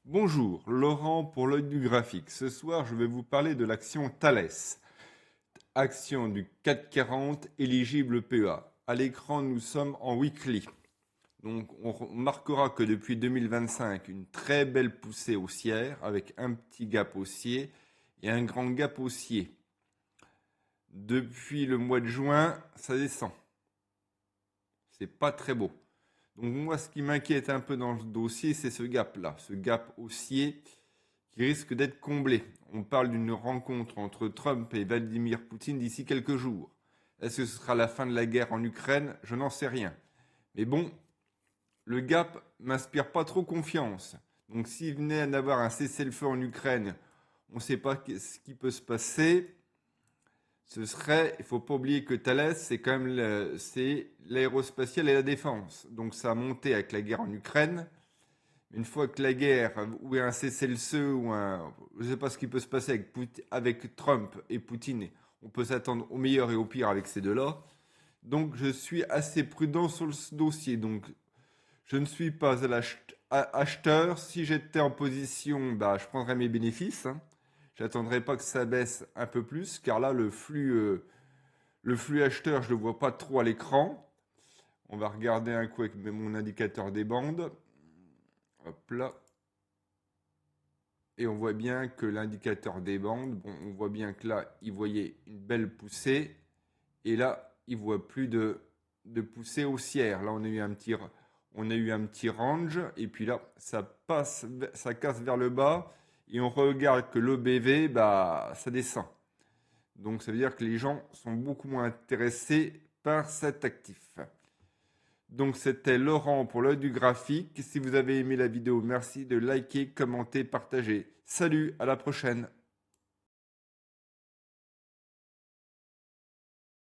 Bonjour, Laurent pour l'œil du graphique. Ce soir, je vais vous parler de l'action Thales, action du CAC 40 éligible PEA. À l'écran, nous sommes en weekly. Donc, on remarquera que depuis 2025, une très belle poussée haussière avec un petit gap haussier et un grand gap haussier. Depuis le mois de juin, ça descend. C'est pas très beau. Donc, moi, ce qui m'inquiète un peu dans le dossier, c'est ce gap-là, ce gap haussier qui risque d'être comblé. On parle d'une rencontre entre Trump et Vladimir Poutine d'ici quelques jours. Est-ce que ce sera la fin de la guerre en Ukraine? Je n'en sais rien. Mais bon, le gap m'inspire pas trop confiance. Donc s'il venait d'avoir un cessez-le-feu en Ukraine, on ne sait pas ce qui peut se passer. Ce serait, il ne faut pas oublier que Thales, c'est quand même c'est l'aérospatiale et la défense. Donc ça a monté avec la guerre en Ukraine. Une fois que la guerre, ou un cessez-le-feu, ou un. Je ne sais pas ce qui peut se passer avec Trump et Poutine. On peut s'attendre au meilleur et au pire avec ces deux-là. Donc je suis assez prudent sur ce dossier. Donc je ne suis pas acheteur. Si j'étais en position, bah, je prendrais mes bénéfices, hein. J'attendrai pas que ça baisse un peu plus, car là, le flux acheteur, je ne le vois pas trop à l'écran. On va regarder un coup avec mon indicateur des bandes. Hop là. Et on voit bien que l'indicateur des bandes, bon, on voit bien que là, il voyait une belle poussée. Et là, il ne voit plus de poussée haussière. Là, on a eu un petit range. Et puis là, ça casse vers le bas. Et on regarde que l'OBV, bah, ça descend. Donc, ça veut dire que les gens sont beaucoup moins intéressés par cet actif. Donc, c'était Laurent pour l'œil du graphique. Si vous avez aimé la vidéo, merci de liker, commenter, partager. Salut, à la prochaine.